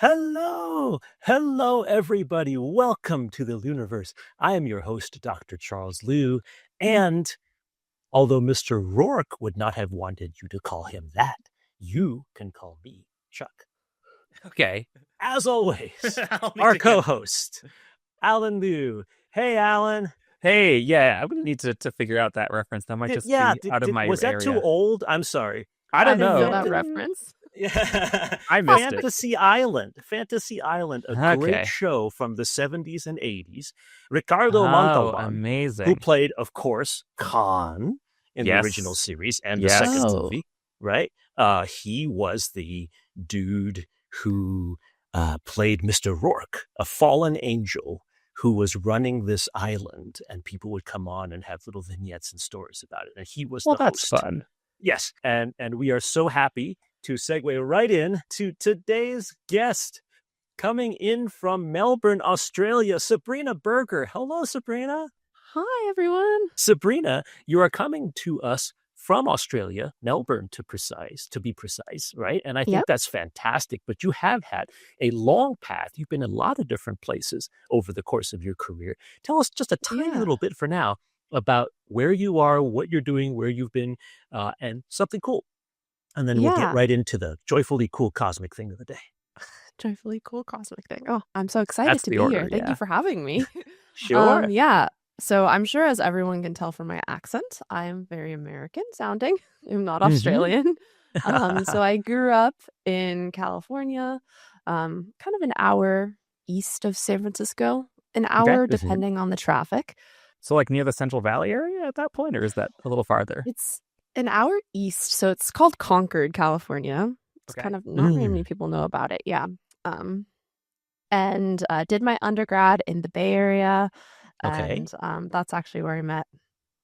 Hello, everybody. Welcome to the LIUniverse. I am your host, Dr. Charles Liu, and although Mr. Rourke would not have wanted you to call him that, you can call me Chuck. Okay. As always, our co-host, Allen Liu. Hey, Allen. Hey, yeah, I'm gonna need to figure out that reference. That might be out of my was area. Was that too old? I'm sorry. I don't know. know That reference. Yeah, I missed Fantasy Island, a great show from the 70s and 80s. Ricardo Montalban, amazing, who played, of course, Khan in the original series and the second movie, right? He was the dude who played Mr. Rourke, a fallen angel who was running this island, and people would come on and have little vignettes and stories about it. And he was the host. That's fun. Yes, and we are so happy to segue right in to today's guest, coming in from Melbourne, Australia, Sabrina Berger. Hello, Sabrina. Hi, everyone. Sabrina, you are coming to us from Australia, Melbourne to be precise, right? And I think that's fantastic, but you have had a long path. You've been in a lot of different places over the course of your career. Tell us just a tiny little bit for now about where you are, what you're doing, where you've been, and something cool. And then we'll get right into the joyfully cool cosmic thing of the day. Joyfully cool cosmic thing. Oh, I'm so excited to be here. Thank you for having me. Sure. So I'm sure, as everyone can tell from my accent, I'm very American sounding. I'm not Australian. So I grew up in California, kind of an hour east of San Francisco, an hour depending on the traffic. So like near the Central Valley area at that point, or is that a little farther? It's an hour east, so it's called Concord, California. It's kind of not very many people know about it. Yeah. And did my undergrad in the Bay Area. And that's actually where I met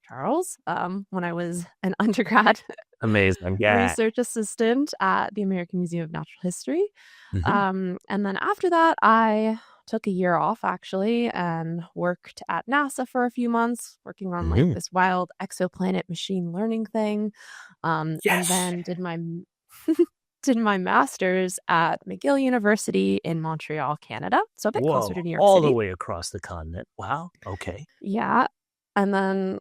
Charles when I was an undergrad. Amazing. Research assistant at the American Museum of Natural History. And then after that, I took a year off actually and worked at NASA for a few months, working on like this wild exoplanet machine learning thing. And then did my master's at McGill University in Montreal, Canada. So a bit closer to New York all City. The way across the continent. Wow. Okay. Yeah. And then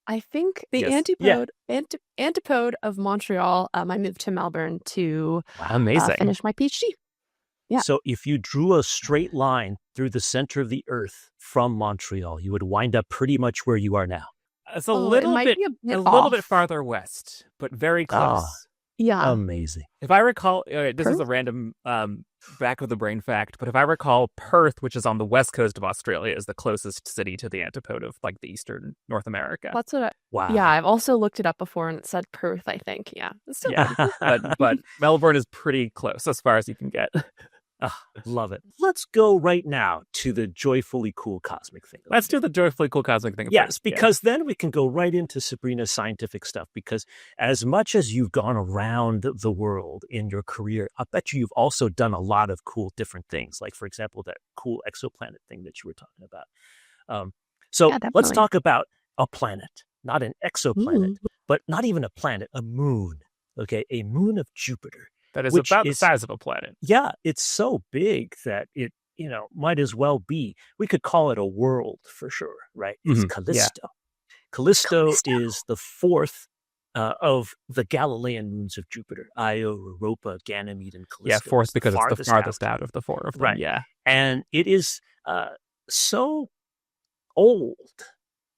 I think the antipode of Montreal, I moved to Melbourne to finish my PhD. Yeah. So if you drew a straight line through the center of the Earth from Montreal, you would wind up pretty much where you are now. It's a little bit farther west, but very close. Yeah. Amazing. If I recall, this is a random back of the brain fact, but if I recall, Perth, which is on the west coast of Australia, is the closest city to the antipode of like the eastern North America. That's what wow. Yeah, I've also looked it up before and it said Perth, I think. Yeah. But Melbourne is pretty close as far as you can get. Love it. Let's go right now to the joyfully cool cosmic thing. Let's do the joyfully cool cosmic thing. Yes, because then we can go right into Sabrina's scientific stuff. Because as much as you've gone around the world in your career, I bet you've also done a lot of cool different things. Like, for example, that cool exoplanet thing that you were talking about. So let's talk about a planet, not an exoplanet, but not even a planet, a moon. Okay, a moon of Jupiter. That is about the size of a planet. Yeah, it's so big that it, might as well be. We could call it a world for sure, right? It's Callisto. Yeah. Callisto is the fourth of the Galilean moons of Jupiter: Io, Europa, Ganymede, and Callisto. Yeah, fourth because it's the farthest out of the four of them. Right. Yeah, and it is so old.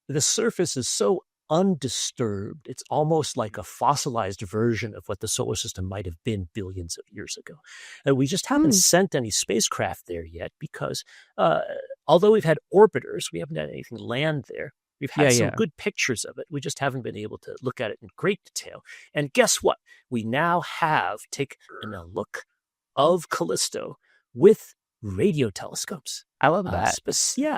The surface is so undisturbed. It's almost like a fossilized version of what the solar system might have been billions of years ago. And we just haven't sent any spacecraft there yet because although we've had orbiters, we haven't had anything land there. We've had some good pictures of it. We just haven't been able to look at it in great detail. And guess what? We now have taken a look of Callisto with radio telescopes. I love that.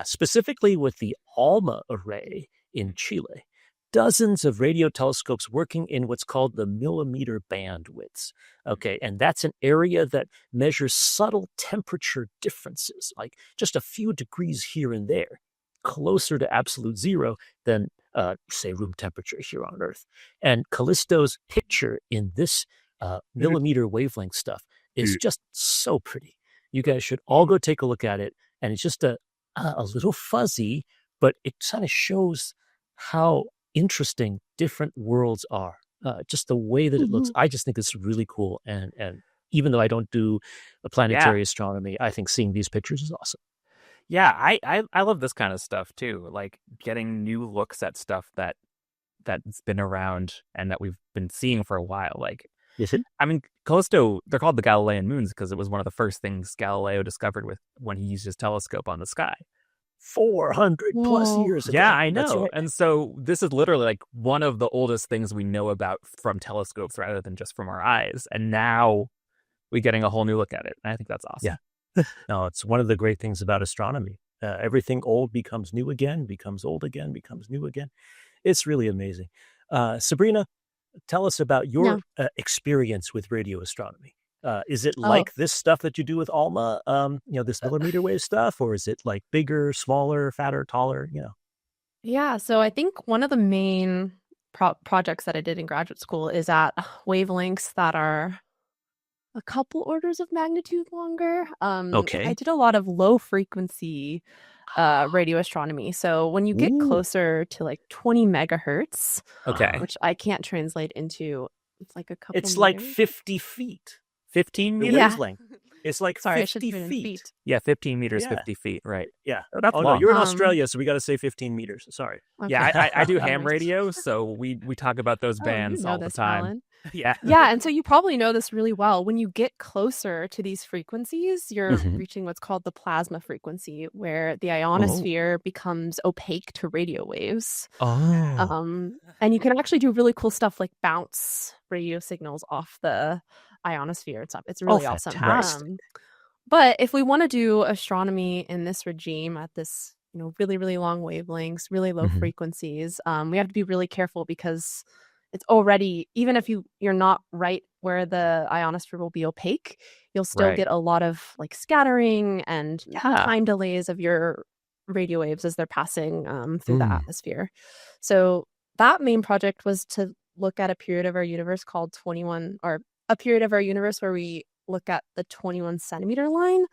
Specifically with the ALMA array in Chile. Dozens of radio telescopes working in what's called the millimeter bandwidths. Okay, and that's an area that measures subtle temperature differences, like just a few degrees here and there, closer to absolute zero than, say, room temperature here on Earth. And Callisto's picture in this millimeter wavelength stuff is just so pretty. You guys should all go take a look at it. And it's just a little fuzzy, but it kind of shows how interesting different worlds are. Just the way that it looks, I just think it's really cool. And even though I don't do planetary astronomy, I think seeing these pictures is awesome. Yeah, I love this kind of stuff too. Like getting new looks at stuff that's been around and that we've been seeing for a while. Like, is it? I mean, Callisto, they're called the Galilean moons because it was one of the first things Galileo discovered when he used his telescope on the sky. 400 plus years ago. Yeah, I know. That's right. And so this is literally like one of the oldest things we know about from telescopes rather than just from our eyes. And now we're getting a whole new look at it. And I think that's awesome. Yeah. No, it's one of the great things about astronomy. Everything old becomes new again, becomes old again, becomes new again. It's really amazing. Sabrina, tell us about your experience with radio astronomy. Is it like this stuff that you do with ALMA, this millimeter wave stuff, or is it like bigger, smaller, fatter, taller, Yeah, so I think one of the main projects that I did in graduate school is at wavelengths that are a couple orders of magnitude longer. I did a lot of low frequency radio astronomy. So when you get closer to like 20 megahertz, which I can't translate into, it's like a couple It's meters. like 50 feet. 15 meters? Wavelength. It's like Sorry, 50 feet. Yeah, 15 meters, 50 feet, right. Yeah. Oh, that's long. No, you're in Australia, so we got to say 15 meters. Sorry. Okay. Yeah, I do ham radio, so we talk about those bands all the time. Alan. Yeah. Yeah, and so you probably know this really well. When you get closer to these frequencies, you're reaching what's called the plasma frequency, where the ionosphere becomes opaque to radio waves. And you can actually do really cool stuff like bounce radio signals off the ionosphere and stuff. It's really awesome. But if we want to do astronomy in this regime at this, really, really long wavelengths, really low frequencies, we have to be really careful because it's already, even if you're not right where the ionosphere will be opaque, you'll still get a lot of like scattering and time delays of your radio waves as they're passing through the atmosphere. So that main project was to look at a period of our universe called 21, or a period of our universe where we look at the 21 centimeter line,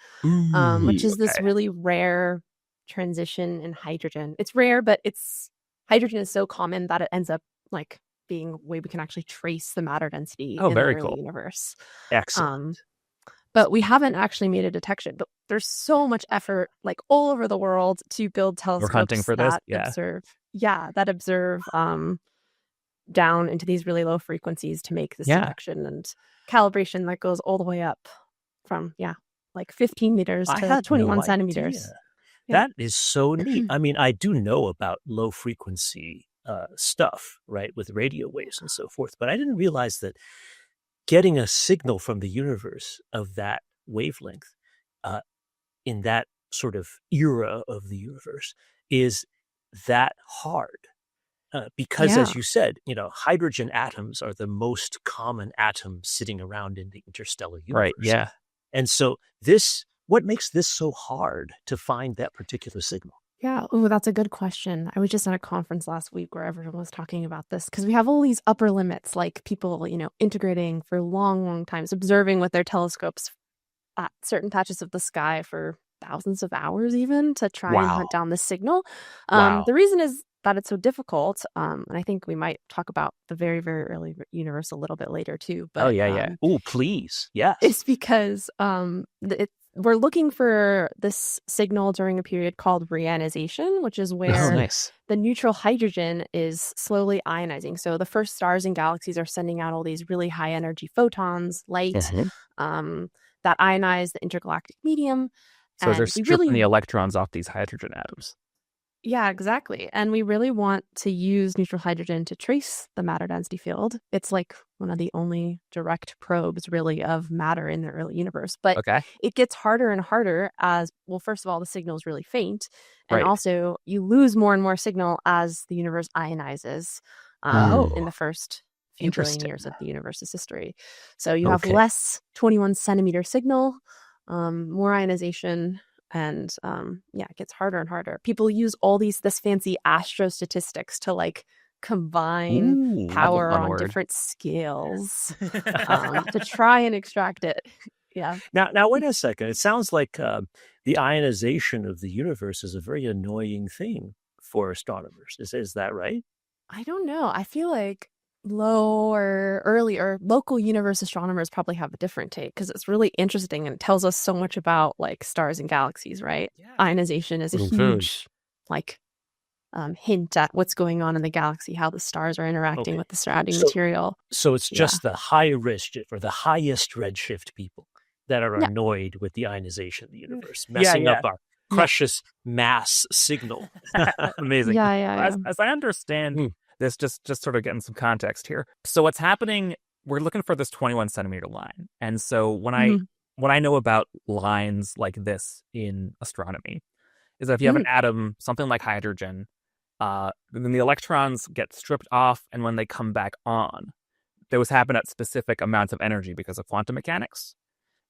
which is this really rare transition in hydrogen. It's rare, but hydrogen is so common that it ends up like being a way we can actually trace the matter density in the early universe. Excellent. But we haven't actually made a detection. But there's so much effort, like all over the world, to build telescopes We're hunting for that this. observe down into these really low frequencies to make this detection and calibration that goes all the way up from like 15 meters to 21 centimeters. That is so neat. I mean, I do know about low frequency stuff, right, with radio waves and so forth, but I didn't realize that getting a signal from the universe of that wavelength in that sort of era of the universe is that hard. Because as you said, hydrogen atoms are the most common atoms sitting around in the interstellar universe. Right, yeah. And so what makes this so hard to find that particular signal? Yeah. Oh, that's a good question. I was just at a conference last week where everyone was talking about this because we have all these upper limits, like people, integrating for long, long times, observing with their telescopes at certain patches of the sky for thousands of hours even to try and hunt down the signal. The reason is that it's so difficult, and I think we might talk about the very, very early universe a little bit later too. But Oh, please, yes. It's because we're looking for this signal during a period called reionization, which is where the neutral hydrogen is slowly ionizing. So the first stars and galaxies are sending out all these really high energy photons, light, that ionize the intergalactic medium. So they're stripping the electrons off these hydrogen atoms. Yeah, exactly. And we really want to use neutral hydrogen to trace the matter density field. It's like one of the only direct probes really of matter in the early universe. But it gets harder and harder as, well, first of all, the signal is really faint. And also you lose more and more signal as the universe ionizes in the first few billion years of the universe's history. So you have less 21 centimeter signal, more ionization. And it gets harder and harder. People use this fancy astrostatistics to like combine power on different scales to try and extract it. Yeah. Now, wait a second. It sounds like the ionization of the universe is a very annoying thing for astronomers. Is that right? I don't know. I feel like low or early or local universe astronomers probably have a different take because it's really interesting and it tells us so much about like stars and galaxies, right? Yeah. Ionization is a huge like hint at what's going on in the galaxy, how the stars are interacting with the surrounding material. So it's just the high redshift or the highest redshift people that are annoyed with the ionization of the universe, messing up our precious mass signal. Amazing. Yeah. As I understand this, just sort of getting some context here. So what's happening, we're looking for this 21 centimeter line. And so when I know about lines like this in astronomy is that if you have an atom, something like hydrogen, then the electrons get stripped off, and when they come back on, those happen at specific amounts of energy because of quantum mechanics.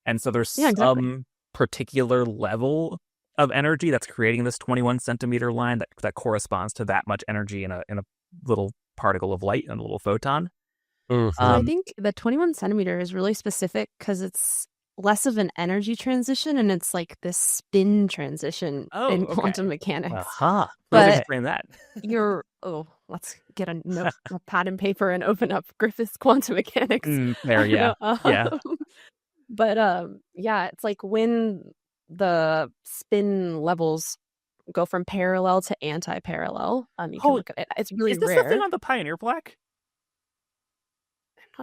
And so there's some particular level of energy that's creating this 21 centimeter line that corresponds to that much energy in a little particle of light and a little photon. I think the 21 centimeter is really specific because it's less of an energy transition and it's like this spin transition in quantum mechanics. But explain that. Let's get a pad and paper and open up Griffith's quantum mechanics. But it's like when the spin levels go from parallel to anti-parallel. You can look at it. It's really rare. Is this the thing on the Pioneer plaque?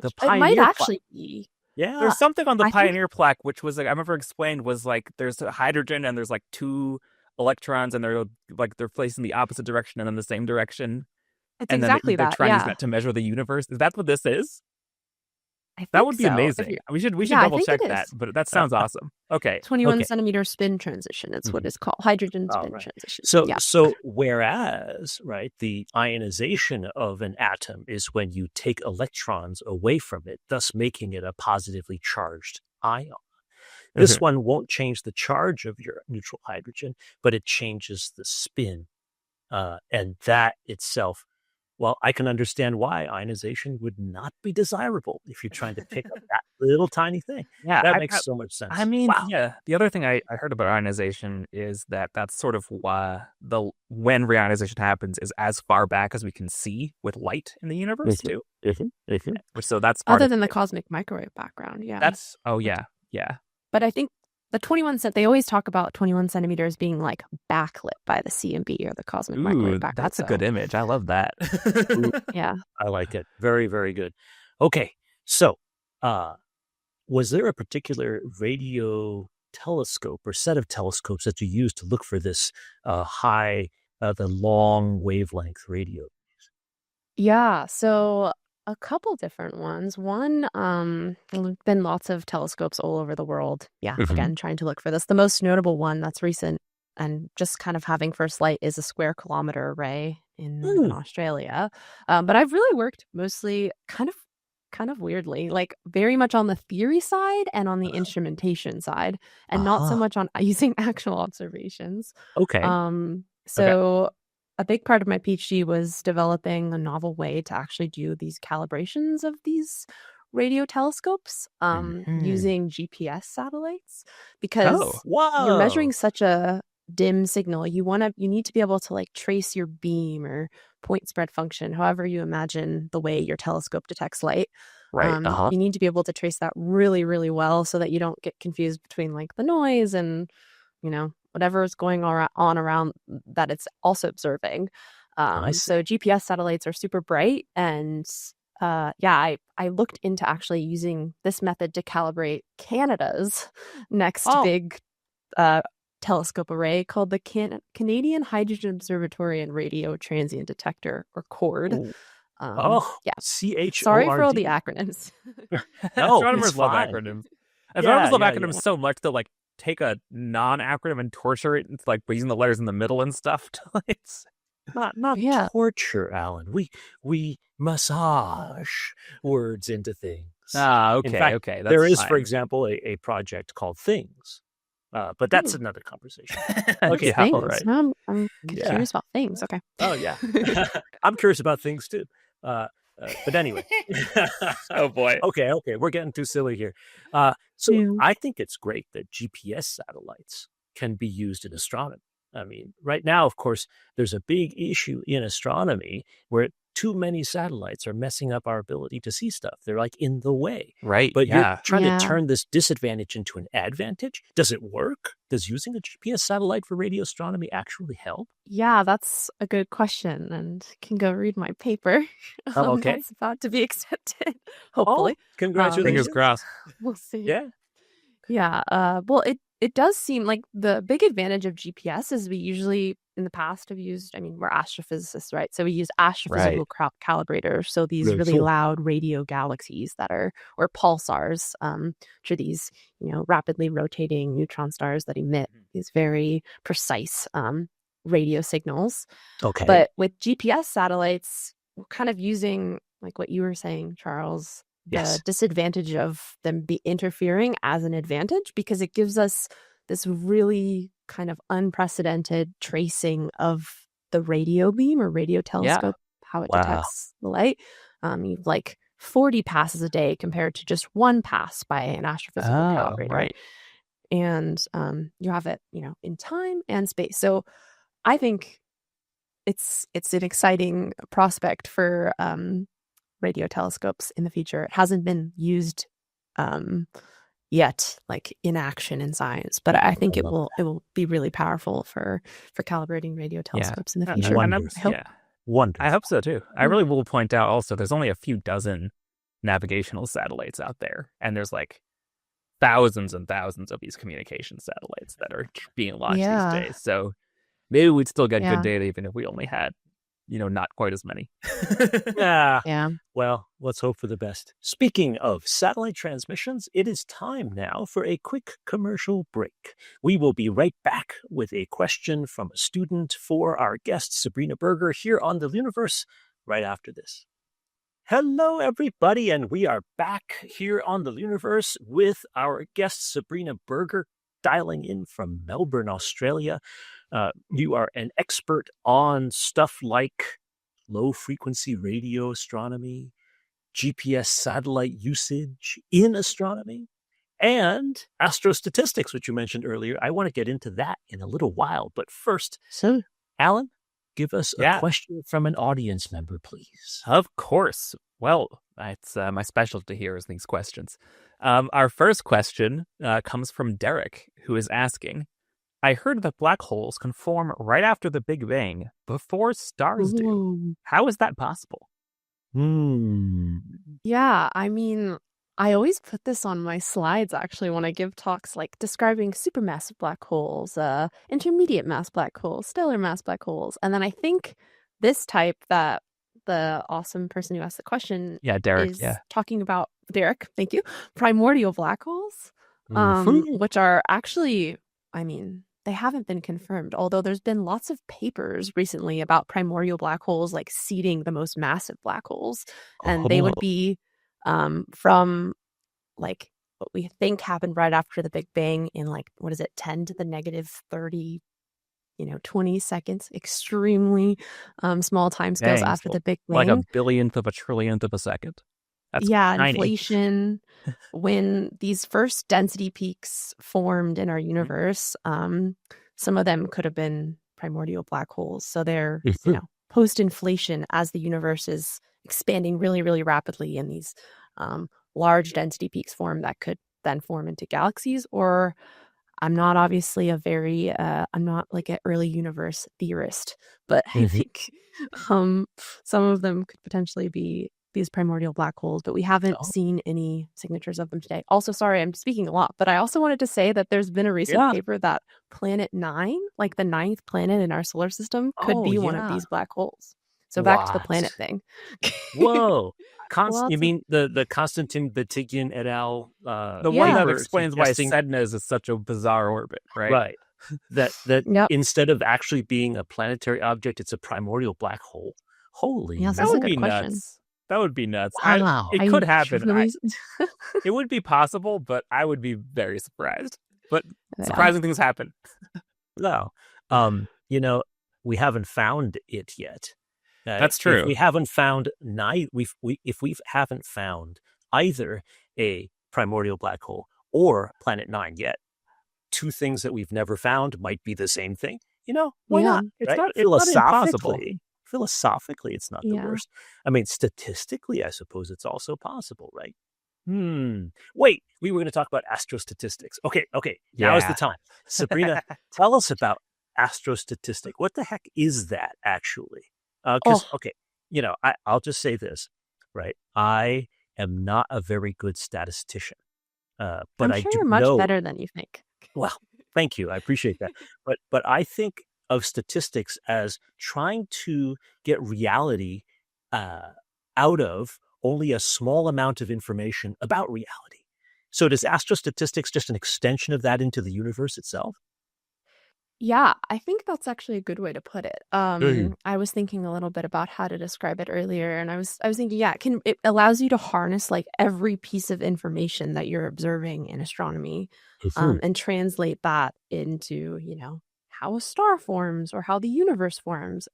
It might actually be. Yeah. There's something on the Pioneer plaque, which was like, I remember explained was like, there's a hydrogen and there's like two electrons and they're placed in the opposite direction and in the same direction. It's and exactly then that. they're trying to use that to measure the universe. Is that what this is? That would be amazing. We should double check that, but that sounds awesome. Okay. 21 centimeter spin transition. It's what it's called. Hydrogen spin transition. So whereas, right, the ionization of an atom is when you take electrons away from it, thus making it a positively charged ion. This one won't change the charge of your neutral hydrogen, but it changes the spin. And that itself, well, I can understand why ionization would not be desirable if you're trying to pick up that little tiny thing. Yeah, that makes so much sense. I mean, the other thing I heard about ionization is that's sort of why when reionization happens is as far back as we can see with light in the universe too. So that's part other than the cosmic microwave background. Yeah, that's But I think the they always talk about 21 centimeters being like backlit by the CMB or the cosmic microwave background. That's a good image. I love that. Yeah. I like it. Very, very good. Okay. So, was there a particular radio telescope or set of telescopes that you used to look for this the long wavelength radio? Yeah. So a couple different ones. One, there've been lots of telescopes all over the world. Yeah, again, trying to look for this. The most notable one that's recent and just kind of having first light is a square kilometer array in Australia. But I've really worked mostly kind of weirdly, like very much on the theory side and on the instrumentation side, and not so much on using actual observations. A big part of my PhD was developing a novel way to actually do these calibrations of these radio telescopes using GPS satellites, because you're measuring such a dim signal. You need to be able to like trace your beam or point spread function, however you imagine the way your telescope detects light. You need to be able to trace that really, really well so that you don't get confused between like the noise and, whatever is going on around that it's also observing. So GPS satellites are super bright. And I looked into actually using this method to calibrate Canada's next big telescope array called the Canadian Hydrogen Observatory and Radio Transient Detector, or CHORD. CHORD. Sorry for all the acronyms. Astronomers love acronyms. Astronomers love acronyms so much that like take a non-acronym and torture it. It's like using the letters in the middle and stuff. It's not torture, Alan. We massage words into things. Okay. In fact, okay. There is, for example, a project called Things. But that's another conversation. Okay, things. All right. I'm curious about things. Okay. Oh, yeah. I'm curious about things, too. But anyway. Oh boy. Okay, we're getting too silly here. So I think it's great that GPS satellites can be used in astronomy. I mean, right now, of course, there's a big issue in astronomy where too many satellites are messing up our ability to see stuff. They're like in the way. Right. But you're Yeah. trying to turn this disadvantage into an advantage. Does it work? Does using a GPS satellite for radio astronomy actually help? Yeah, that's a good question, and can go read my paper. Okay. That's about to be accepted, hopefully. Congratulations. Fingers crossed. We'll see. Yeah. Yeah. Well, it does seem like the big advantage of GPS is we usually in the past have used, I mean, we're astrophysicists, right? So we use astrophysical calibrators. So these Right, really sure. loud radio galaxies that are, or pulsars, which are these, rapidly rotating neutron stars that emit these very precise radio signals. Okay. But with GPS satellites, we're kind of using, like what you were saying, Charles, the disadvantage of them be interfering as an advantage, because it gives us this really kind of unprecedented tracing of the radio beam or radio telescope, how it detects the light. You've like 40 passes a day compared to just one pass by an astrophysical calibrator. Right. And you have it, in time and space. So I think it's an exciting prospect for radio telescopes in the future. It hasn't been used yet, like in action in science, but I think it will be really powerful for calibrating radio telescopes in the future. I hope so too. I really will point out also there's only a few dozen navigational satellites out there, and there's like thousands and thousands of these communication satellites that are being launched these days. So maybe we'd still get good data even if we only had not quite as many. Yeah. Well, let's hope for the best. Speaking of satellite transmissions, it is time now for a quick commercial break. We will be right back with a question from a student for our guest, Sabrina Berger, here on the LIUniverse right after this. Hello, everybody, and we are back here on the LIUniverse with our guest, Sabrina Berger, dialing in from Melbourne, Australia. You are an expert on stuff like low-frequency radio astronomy, GPS satellite usage in astronomy, and astrostatistics, which you mentioned earlier. I want to get into that in a little while, but first, Alan, give us a question from an audience member, please. Of course. Well, it's my specialty here is these questions. Our first question comes from Derek, who is asking, I heard that black holes can form right after the Big Bang, before stars do. How is that possible? Yeah, I mean, I always put this on my slides, actually, when I give talks, like describing supermassive black holes, intermediate mass black holes, stellar mass black holes. And then I think this type that the awesome person who asked the question Derek, is talking about, Derek, thank you, primordial black holes, which are actually, I mean, they haven't been confirmed, although there's been lots of papers recently about primordial black holes like seeding the most massive black holes. And they would be from like what we think happened right after the Big Bang in like, 10 to the negative 30, 20 seconds, extremely small timescales after the Big Bang. Like a billionth of a trillionth of a second. That's tiny. Inflation. When these first density peaks formed in our universe, some of them could have been primordial black holes. So they're, post-inflation as the universe is expanding really, really rapidly, and these large density peaks form that could then form into galaxies. Or I'm not obviously I'm not like an early universe theorist, but I think some of them could potentially be these primordial black holes, but we haven't seen any signatures of them today. Also, sorry, I'm speaking a lot, but I also wanted to say that there's been a recent paper that Planet 9, like the 9th planet in our solar system, could be one of these black holes. So back to the planet thing. Whoa. You mean the Konstantin Batygin et al. The one that explains why Sedna's is such a bizarre orbit, right? Right. That instead of actually being a planetary object, it's a primordial black hole. Holy, that would be nuts. That would be nuts. Wow. It could happen. It would be possible, but I would be very surprised. But surprising things happen. No. We haven't found it yet. That's true. If we haven't found if we haven't found either a primordial black hole or Planet 9 yet, two things that we've never found might be the same thing. Why Yeah. not? It's right? not impossible. Philosophically, it's not the worst. I mean, statistically, I suppose it's also possible, right? Wait, we were going to talk about astrostatistics. Okay. Now is the time. Sabrina, tell us about astrostatistic. What the heck is that actually? I'll just say this, right? I am not a very good statistician, but I'm sure you're much better than you think. Well, thank you. I appreciate that. But I think of statistics as trying to get reality out of only a small amount of information about reality. So does astrostatistics just an extension of that into the universe itself? Yeah, I think that's actually a good way to put it. I was thinking a little bit about how to describe it earlier, and I was thinking, it allows you to harness like every piece of information that you're observing in astronomy, and translate that into, how a star forms or how the universe forms.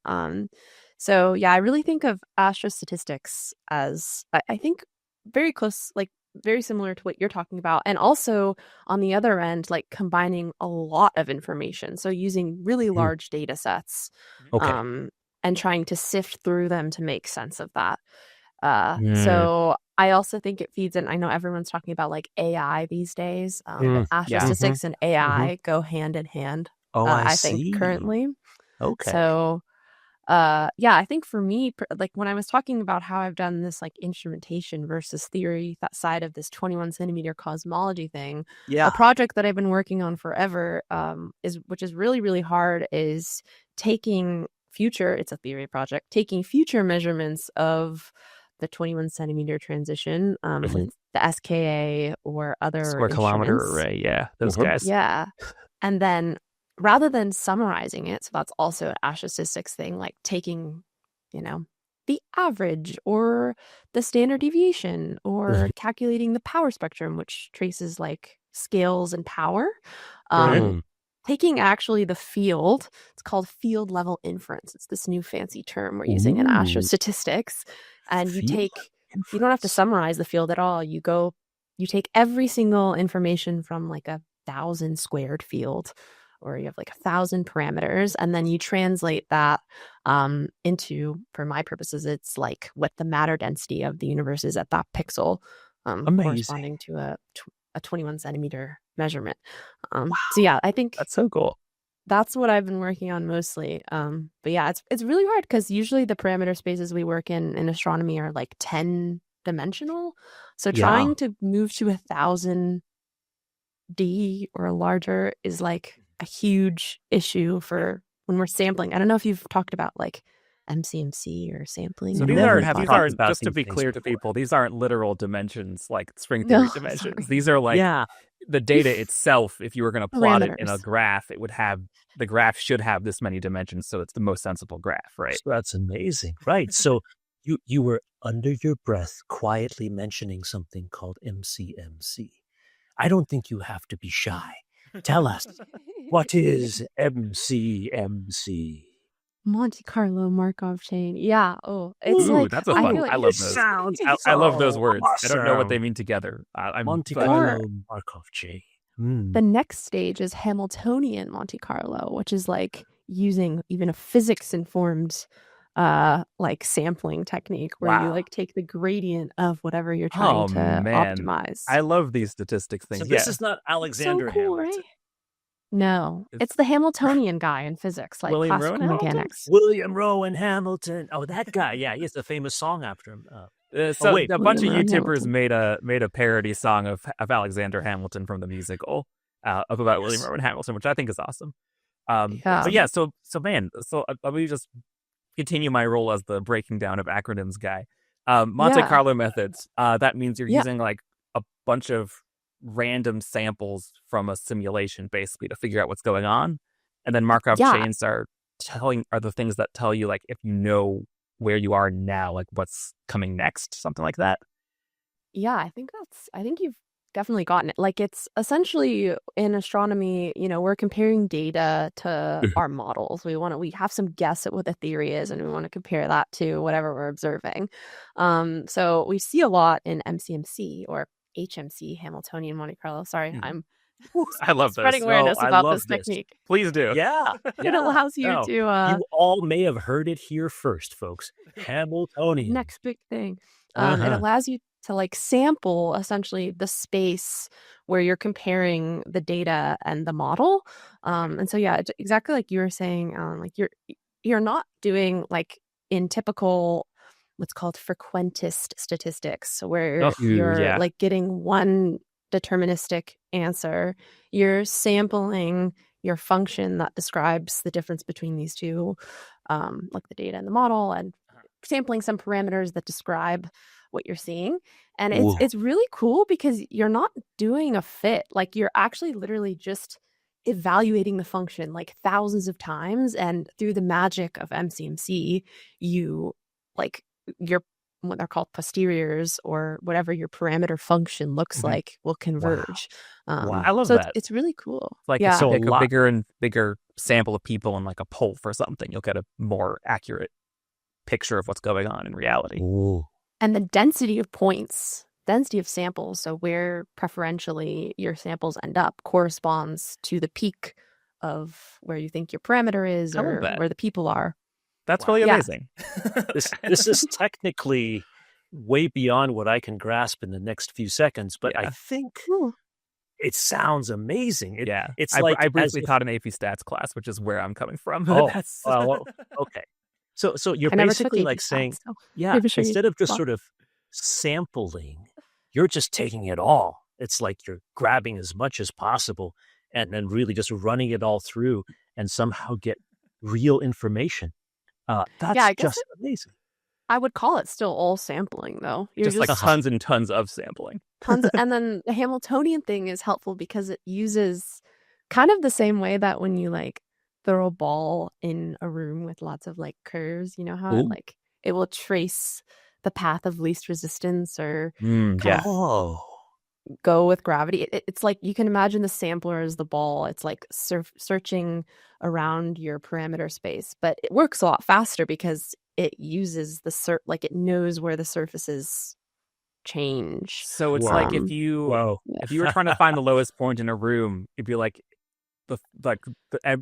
So yeah, I really think of astrostatistics as I think very close, like very similar to what you're talking about, and also on the other end, like combining a lot of information, so using really large data sets, and trying to sift through them to make sense of that. So I also think it feeds in. I know everyone's talking about like AI these days. Astrostatistics and AI go hand in hand. I think currently. Okay. So I think for me, like when I was talking about how I've done this like instrumentation versus theory, that side of this 21 centimeter cosmology thing, a project that I've been working on forever, which is really, really hard, is it's a theory project, taking future measurements of the 21 centimeter transition, with the SKA or other square kilometer instruments. array. Those guys. And then rather than summarizing it, so that's also an astrostatistics thing, like taking, the average or the standard deviation or calculating the power spectrum, which traces like scales and power. Taking actually the field, it's called field level inference. It's this new fancy term we're using in astrostatistics. And you don't have to summarize the field at all. You take every single information from like 1,000 squared field, or you have like 1,000 parameters, and then you translate that into, for my purposes, it's like what the matter density of the universe is at that pixel, corresponding to a 21 centimeter measurement. So yeah, I think that's so cool. That's what I've been working on mostly. But yeah, it's really hard because usually the parameter spaces we work in astronomy are like 10 dimensional. So trying to move to 1,000 D or larger is like a huge issue for when we're sampling. I don't know if you've talked about like MCMC or sampling. So these aren't just to be clear to people, these aren't literal dimensions like string theory dimensions. Sorry. These are like the data itself. If you were going to plot it in a graph, the graph should have this many dimensions, so it's the most sensible graph, right? So that's amazing, right? So you were under your breath quietly mentioning something called MCMC. I don't think you have to be shy. Tell us, what is MCMC? Monte Carlo Markov chain. Yeah. Oh, it's like that's a fun. I love those. I love those words. Awesome. I don't know what they mean together. Monte Carlo Markov chain. The next stage is Hamiltonian Monte Carlo, which is like using even a physics informed like sampling technique where you like take the gradient of whatever you're trying to optimize. I love these statistics things. So this is not Alexander Hamilton. Right? No, it's the Hamiltonian guy in physics, like William classical mechanics. William Rowan Hamilton. Oh, that guy. Yeah, he has a famous song after him. A bunch of YouTubers made a parody song of Alexander Hamilton from the musical about William Rowan Hamilton, which I think is awesome. But yeah, so let me just continue my role as the breaking down of acronyms guy. Monte Carlo methods. That means you're using like a bunch of random samples from a simulation basically to figure out what's going on, and then Markov chains are the things that tell you like if you know where you are now, like what's coming next, something like that. Yeah, I think you've definitely gotten it. Like, it's essentially in astronomy, we're comparing data to our models. We have some guess at what the theory is, and we want to compare that to whatever we're observing. So we see a lot in MCMC or HMC, Hamiltonian Monte Carlo. Sorry, I'm I love spreading this. awareness I about love this this. technique. Please do. Yeah. It allows you No. to You all may have heard it here first, folks. Hamiltonian. next big thing. It allows you to like sample essentially the space where you're comparing the data and the model. And so it's exactly like you were saying, like you're not doing like in typical what's called frequentist statistics where you're like getting one deterministic answer. You're sampling your function that describes the difference between these two, like the data and the model, and sampling some parameters that describe what you're seeing. And it's really cool because you're not doing a fit. Like, you're actually literally just evaluating the function like thousands of times, and through the magic of MCMC, you like your what they're called posteriors, or whatever your parameter function looks like, will converge. I love so that. It's really cool. Like, so a bigger and bigger sample of people in like a poll for something, you'll get a more accurate picture of what's going on in reality. Ooh. And the density of points, density of samples, so where preferentially your samples end up, corresponds to the peak of where you think your parameter is, or where the people are. That's really amazing. This is technically way beyond what I can grasp in the next few seconds, but I think it sounds amazing. It's like I briefly taught an AP Stats class, which is where I'm coming from. Okay. So you're basically like saying, instead of just sort of sampling, you're just taking it all. It's like you're grabbing as much as possible and then really just running it all through and somehow get real information. That's just amazing. I would call it still all sampling, though. You're just like tons and tons of sampling. And then the Hamiltonian thing is helpful because it uses kind of the same way that when you like throw a ball in a room with lots of like curves, you know how it will trace the path of least resistance, or go with gravity. It's like you can imagine the sampler as the ball. It's like searching around your parameter space, but it works a lot faster because it uses the it knows where the surfaces change. So it's like if you were trying to find the lowest point in a room, it'd be like the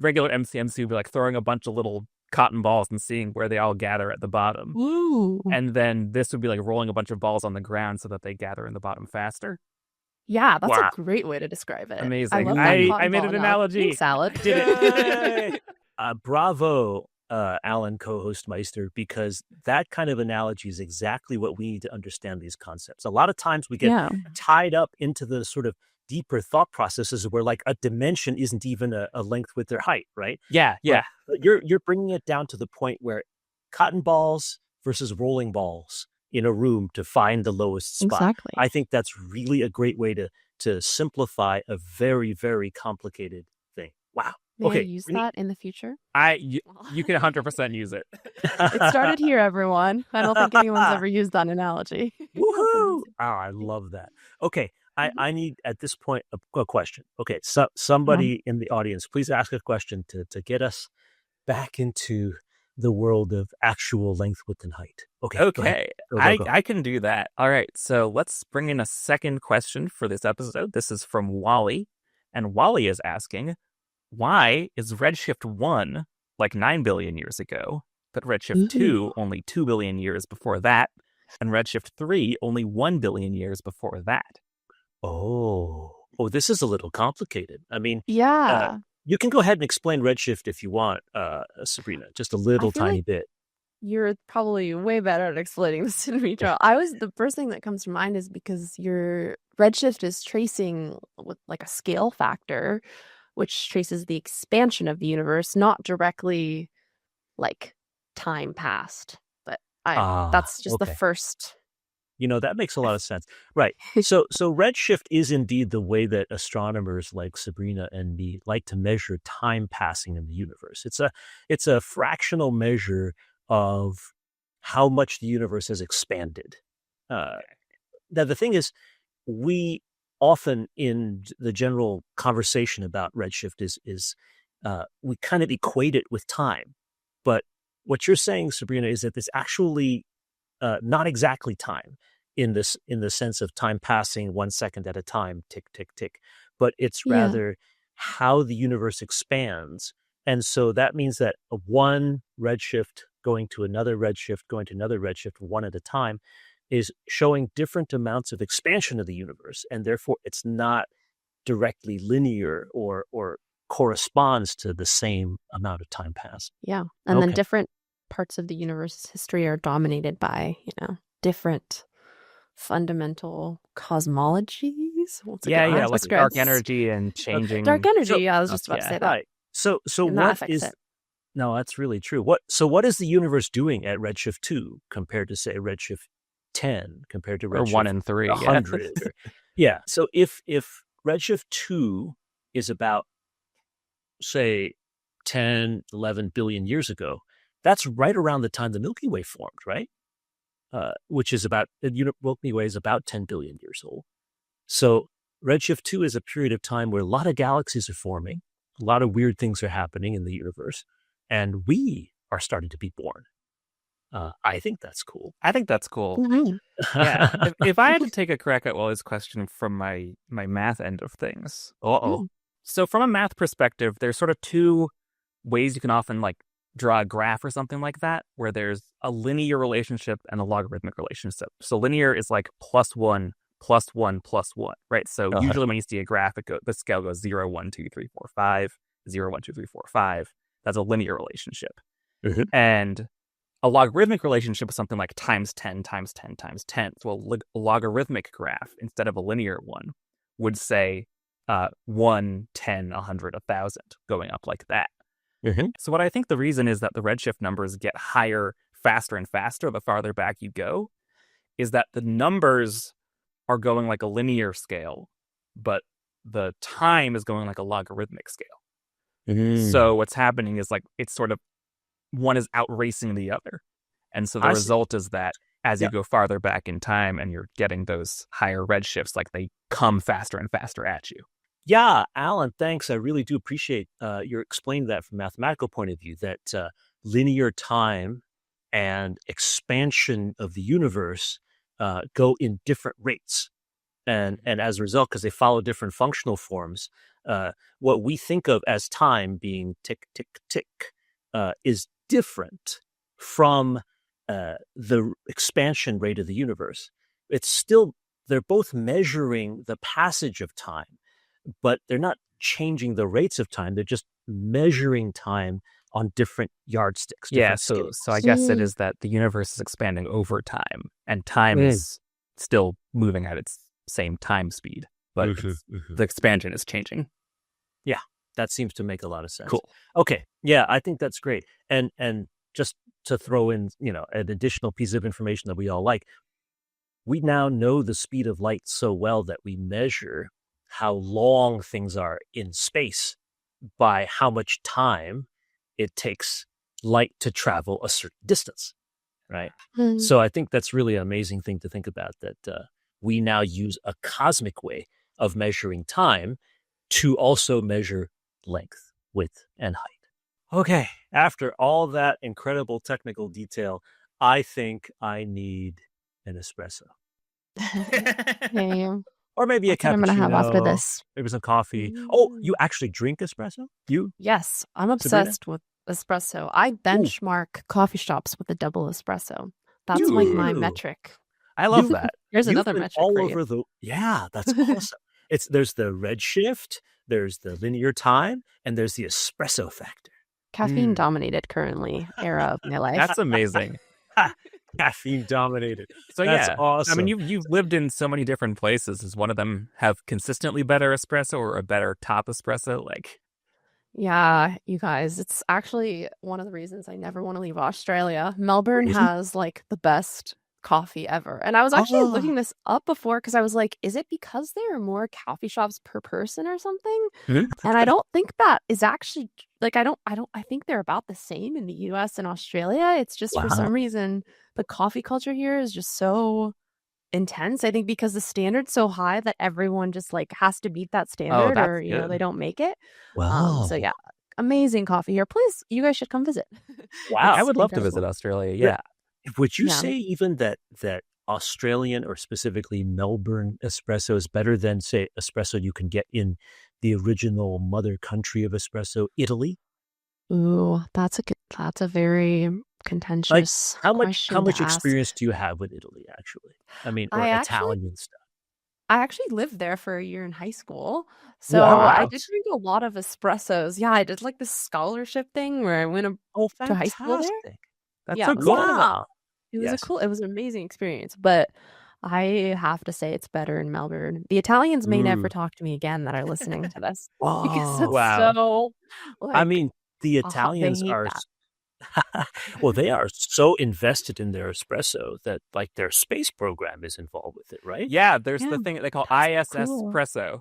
regular MCMC would be like throwing a bunch of little cotton balls and seeing where they all gather at the bottom. Ooh. And then this would be like rolling a bunch of balls on the ground so that they gather in the bottom faster. Yeah, that's a great way to describe it. Amazing. I made an analogy. Thanks, Alan. Did it. Bravo, Alan, co-host Meister, because that kind of analogy is exactly what we need to understand these concepts. A lot of times we get tied up into the sort of deeper thought processes where like a dimension isn't even a length, width, or height, right? Yeah. But you're bringing it down to the point where cotton balls versus rolling balls in a room to find the lowest spot. Exactly. I think that's really a great way to simplify a very, very complicated thing. Wow. May I use that in the future? You can 100% use it. It started here, everyone. I don't think anyone's ever used that analogy. Woohoo! Oh, I love that. Okay, I need at this point a question. Okay, so somebody in the audience, please ask a question to get us back into the world of actual length, width, and height. Okay. Go. I can do that. All right, so let's bring in a second question for this episode. This is from Wally, and Wally is asking, why is Redshift 1 like 9 billion years ago, but Redshift 2 only 2 billion years before that, and Redshift 3 only 1 billion years before that? Oh, this is a little complicated. I mean, yeah. You can go ahead and explain Redshift if you want, Sabrina, just a little tiny bit. You're probably way better at explaining this in vitro. The first thing that comes to mind is because your Redshift is tracing with like a scale factor, which traces the expansion of the universe, not directly like time passed. But that's just the first. That makes a lot of sense. Right. So Redshift is indeed the way that astronomers like Sabrina and me like to measure time passing in the universe. It's a fractional measure of how much the universe has expanded. Now, the thing is, we often in the general conversation about redshift is we kind of equate it with time. But what you're saying, Sabrina, is that it's actually not exactly time in the sense of time passing 1 second at a time, tick, tick, tick, but it's Yeah. rather how the universe expands. And so that means that one redshift going to another redshift, one at a time, is showing different amounts of expansion of the universe. And therefore, it's not directly linear or corresponds to the same amount of time passed. Yeah. And then Okay. different parts of the universe's history are dominated by, different fundamental cosmologies. What's it Yeah, called? like dark energy and changing. Dark energy. So- I was just about to say that. Right. So And that what affects is it. no, that's really true. What is the universe doing at redshift 2 compared to, say, redshift 10, compared to Or redshift 1 and 3. 100? Yeah. So if redshift 2 is about, say, 10, 11 billion years ago, that's right around the time the Milky Way formed, right? Which is about, the Milky Way is about 10 billion years old. So redshift 2 is a period of time where a lot of galaxies are forming, a lot of weird things are happening in the universe, and we are starting to be born. I think that's cool. I think that's cool. Mhm. Yeah. If I had to take a crack at Wally's question from my math end of things. Mm. So from a math perspective, there's sort of two ways you can often like draw a graph or something like that, where there's a linear relationship and a logarithmic relationship. So linear is like +1, +1, +1, right? So usually when you see a graph, the scale goes 0, 1, 2, 3, 4, 5, 0, 1, 2, 3, 4, 5. That's a linear relationship. Mhm. And a logarithmic relationship is something like times 10, times 10, times 10. So a logarithmic graph, instead of a linear one, would say 1, 10, 100, 1,000, going up like that. Mhm. So what I think the reason is that the redshift numbers get higher faster and faster the farther back you go is that the numbers are going like a linear scale, but the time is going like a logarithmic scale. So what's happening is like it's sort of one is outracing the other. And so the I see. result is that as you go farther back in time and you're getting those higher redshifts, like they come faster and faster at you. Yeah, Alan, thanks. I really do appreciate your explaining that from a mathematical point of view, that linear time and expansion of the universe go in different rates. And as a result, because they follow different functional forms, what we think of as time being tick, tick, tick is different from the expansion rate of the universe. It's still, they're both measuring the passage of time, but they're not changing the rates of time. They're just measuring time on different yardsticks. Yeah, different scales. so I guess it is that the universe is expanding over time, and time is still moving at its same time speed, but the expansion is changing. Yeah, that seems to make a lot of sense. Cool. Okay, yeah, I think that's great. And just to throw in, an additional piece of information that we all like, we now know the speed of light so well that we measure how long things are in space by how much time it takes light to travel a certain distance, right? Mm. So I think that's really an amazing thing to think about, that we now use a cosmic way of measuring time to also measure length, width, and height. Okay, after all that incredible technical detail, I think I need an espresso. Okay. Or maybe a That's what I'm gonna have after cappuccino, this. maybe some coffee. Oh, you actually drink espresso? You? Yes, I'm Sabrina? obsessed with espresso. I benchmark coffee shops with a double espresso. That's like my Ooh. metric. I love that. Here's You've another been metric all for you. over the. Yeah, that's awesome. There's the redshift, there's the linear time, and there's the espresso factor. Caffeine dominated currently era of my life. That's amazing. Caffeine dominated. So That's yeah, awesome. I mean, you've lived in so many different places. Does one of them have consistently better espresso or a better top espresso? Like, Yeah, you guys, it's actually one of the reasons I never want to leave Australia. Melbourne Really? has like the best coffee ever. And I was actually looking this up before because I was like, is it because there are more coffee shops per person or something? And I don't think that is actually like I think they're about the same in the US and Australia. It's just for Wow. some reason the coffee culture here is just so intense. I think because the standard's so high that everyone just like has to beat that Oh, standard, that's or good. they don't make it. So Wow. yeah, amazing coffee here. Please, you guys should come visit. Wow. I It's would love to incredible. visit Australia. Yeah. Yeah. Would you Yeah. say even that Australian or specifically Melbourne espresso is better than, say, espresso you can get in the original mother country of espresso, Italy? Ooh, that's a very Like, contentious how question to much ask. experience do you have with Italy, actually? I mean, or I actually Italian stuff? I actually lived there for a year in high school. So Oh, I wow. did drink a lot of espressos. Yeah, I did like this scholarship thing where I went Oh, to high school there. fantastic. That's Yeah, so it was kind cool. of Wow. it was Yes. it was an amazing experience, but I have to say it's better in Melbourne. The Italians may never Ooh. talk to me again that are listening to this because Whoa. it's Wow. so I like mean, the they Italians hate are that. well, they are so invested in their espresso that, like, their space program is involved with it, right? Yeah, there's Yeah, the thing they call that's ISS cool. Espresso.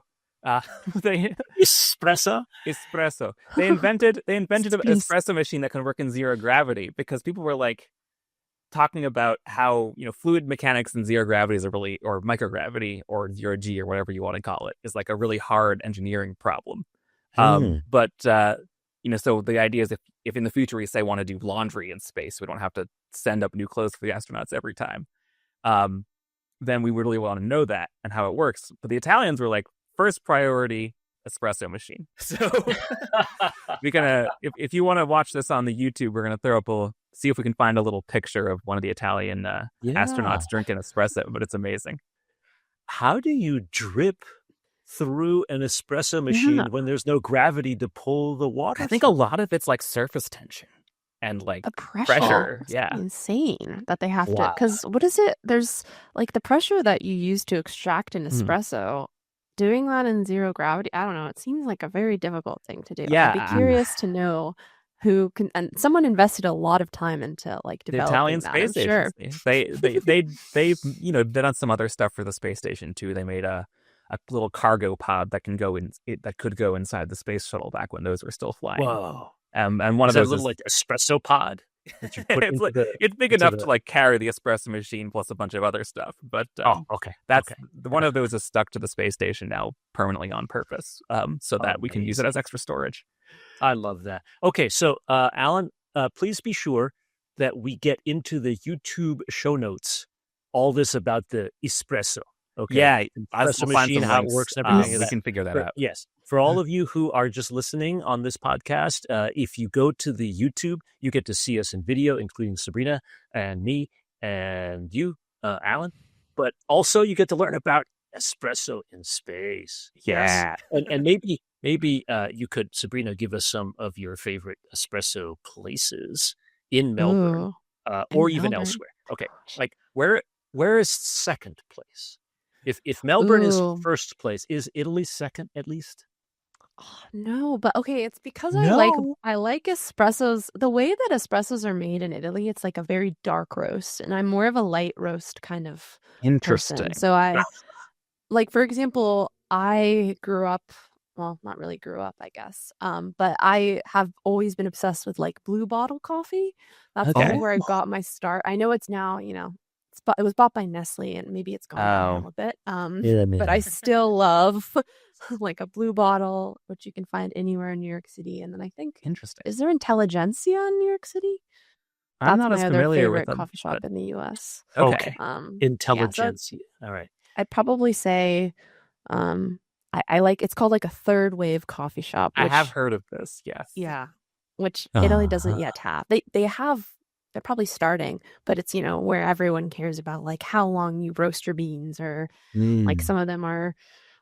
They Espresso? Espresso. They invented an Space. espresso machine that can work in zero gravity because people were like talking about how, fluid mechanics and zero gravity is a really, or microgravity or zero G or whatever you want to call it, is like a really hard engineering problem. Hmm. But so the idea is if in the future we say want to do laundry in space, we don't have to send up new clothes for the astronauts every time. Then we would really want to know that and how it works. But the Italians were like, first priority, espresso machine. So we're gonna, if you want to watch this on the YouTube, we're gonna see if we can find a little picture of one of the Italian Yeah. astronauts drinking espresso. But it's amazing. How do you drip through an espresso machine Yeah, when there's no gravity to pull the water I think a through? lot of it's like surface tension and like the pressure. pressure. It's Yeah. insane that they have to. Wow. Because what is it? There's like the pressure that you use to extract an Mhm. espresso. Doing that in zero gravity, I don't know. It seems like a very difficult thing to do. I'd be Yeah. curious to know who can. And someone invested a lot of time into like The developing Italian that, I'm space sure. agency. They've done some other stuff for the space station too. They made a little cargo pod that could go inside the space shuttle back when those were still flying. Whoa. And one Is of that a those little like espresso pod that you put into it's big into enough to like carry the espresso machine plus a bunch of other stuff. But Oh, okay. that's Okay. one of those is stuck to the space station now permanently on purpose, so that we can use it Amazing. as extra storage. I love that. Okay, so Alan, please be sure that we get into the YouTube show notes all this about the espresso. Okay. Yeah, we'll Espresso find machine, some how it links. works, and everything. We That. can figure that For- out. Yes. For all of you who are just listening on this podcast, if you go to the YouTube, you get to see us in video, including Sabrina and me and you, Alan. But also you get to learn about espresso in space. Yeah. Yes. And maybe you could, Sabrina, give us some of your favorite espresso places in Melbourne, Ooh, or in even Melbourne. elsewhere. Okay, like where is second place? If Melbourne is Ooh. first place, is Italy second at least? Oh, no, but okay, it's because No. I like espressos. The way that espressos are made in Italy, it's like a very dark roast, and I'm more of a light roast kind of Interesting. person. So like for example, I grew up, well, not really grew up, I guess. But I have always been obsessed with like blue bottle coffee. That's kind Okay. of where I got my start. I know it's now, it was bought by Nestle and maybe it's gone downhill a bit. But I still love like a blue bottle, which you can find anywhere in New York City. And then I think, Interesting. is there Intelligentsia in New York City? I'm That's not my as other familiar with favorite them, coffee shop but- in the US. Okay. Yeah, so Intelligentsia. All right. I'd probably say I like, it's called like a third wave coffee shop, I which have heard of this. Yes. yeah, which Italy doesn't Uh-huh. yet have. They're probably starting, but it's where everyone cares about like how long you roast your beans, or like some of them are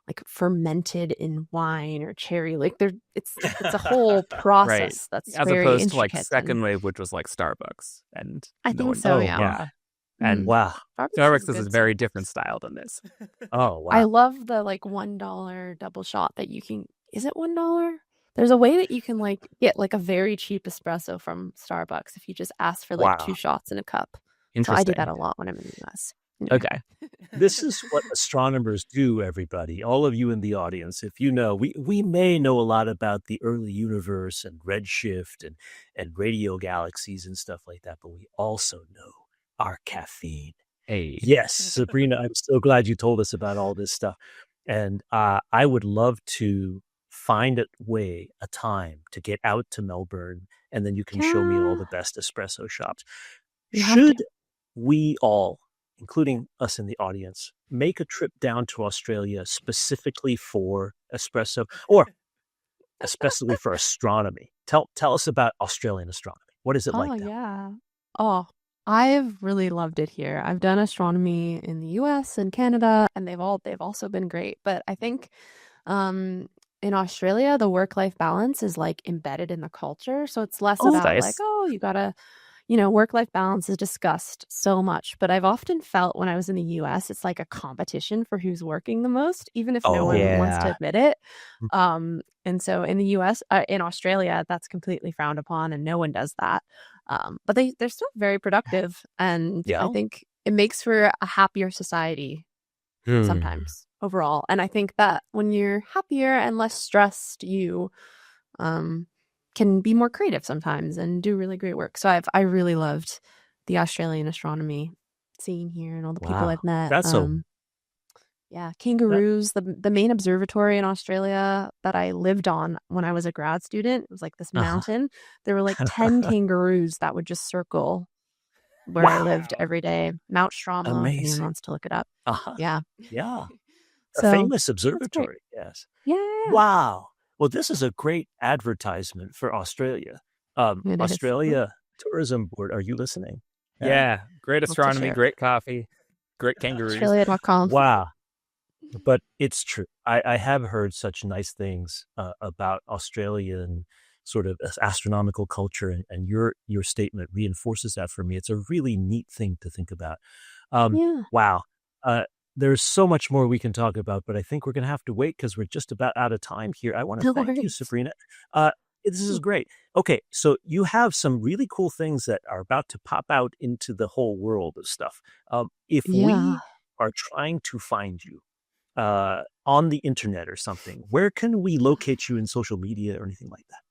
like fermented in wine or cherry. Like it's a whole process that's As very opposed to like intricate. second and wave, which was like Starbucks, and I no think one- so. Oh, Yeah. wow. And Wow. Starbucks is a good very stuff. different style than this. Oh, wow. I love the like $1 double shot that you can. Is it $1? There's a way that you can like get like a very cheap espresso from Starbucks if you just ask for like Wow. 2 shots in a cup. So Interesting. I do that a lot when I'm in the US. Okay. This is what astronomers do, everybody. All of you in the audience, if you know, we may know a lot about the early universe and Redshift and radio galaxies and stuff like that, but we also know our caffeine. Hey. Yes, Sabrina, I'm so glad you told us about all this stuff. And I would love to find a time to get out to Melbourne, and then you can show me all the best espresso shops. You have to. Should we all, including us in the audience, make a trip down to Australia specifically for espresso, or especially for astronomy? Tell us about Australian astronomy. What is it like now? Yeah. Oh, I've really loved it here. I've done astronomy in the US and Canada, and they've also been great. But I think in Australia, the work-life balance is like embedded in the culture. So it's less about nice. like, oh, you gotta, work-life balance is discussed so much. But I've often felt when I was in the US, it's like a competition for who's working the most, even if no one wants to admit it. And so in the US, in Australia, that's completely frowned upon, and no one does that. But they're still very productive, and I think it makes for a happier society sometimes overall. And I think that when you're happier and less stressed, you can be more creative sometimes and do really great work. So I really loved the Australian astronomy scene here and all the people I've met. That's kangaroos. The main observatory in Australia that I lived on when I was a grad student, it was like this mountain. There were like 10 kangaroos that would just circle where I lived every day. Mount Stromlo, if anyone wants to look it up. Yeah. A famous observatory. Yes. Yeah. Wow. Well, this is a great advertisement for Australia. Australia Tourism Board, are you listening? Yeah. Great astronomy, great coffee, great kangaroos. Australia.com. Wow. But it's true. I have heard such nice things about Australian sort of astronomical culture, and your statement reinforces that for me. It's a really neat thing to think about. Wow. There's so much more we can talk about, but I think we're going to have to wait because we're just about out of time here. I want to thank you, Sabrina. This is great. Okay, so you have some really cool things that are about to pop out into the whole world of stuff. If we are trying to find you on the internet or something, where can we locate you in social media or anything like that?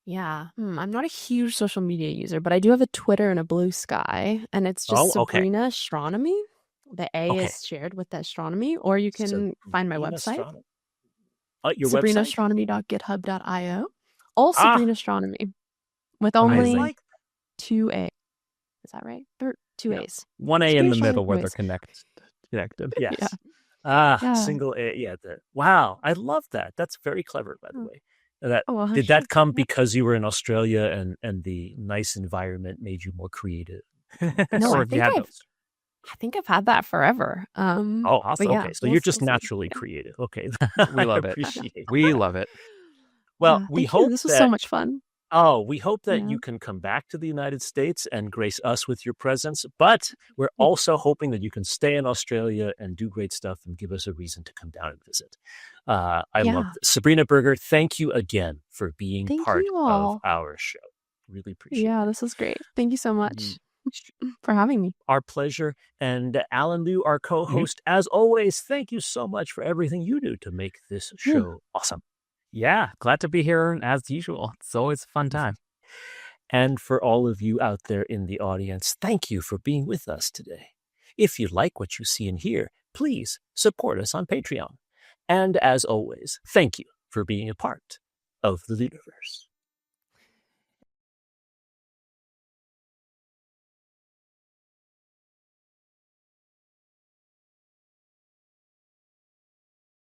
Yeah. I'm not a huge social media user, but I do have a Twitter and a Blue Sky, and it's just Sabrina Astronomy. The A is shared with the astronomy, or you can find my website. Your website? sabrinaastronomy.github.io. All Sabrina Astronomy with only 2 A's. Is that right? 2 A's. 1 A in the middle where they're connected. Yes. Single A. Yeah. Wow. I love that. That's very clever, by the way. Did that come because you were in Australia and the nice environment made you more creative? No, I think I've had that forever. Awesome. Okay, so you're just naturally creative. Okay. We love it. We love it. Well, we hope this was so much fun. Oh, we hope that you can come back to the United States and grace us with your presence. But we're also hoping that you can stay in Australia and do great stuff and give us a reason to come down and visit. I love this. Sabrina Berger, thank you again for being part of our show. Really appreciate it. Yeah, this was great. Thank you so much for having me. Our pleasure. And Allen Liu, our co-host, as always, thank you so much for everything you do to make this show awesome. Yeah, glad to be here as usual. It's always a fun time. And for all of you out there in the audience, thank you for being with us today. If you like what you see and hear, please support us on Patreon. And as always, thank you for being a part of the LIUniverse.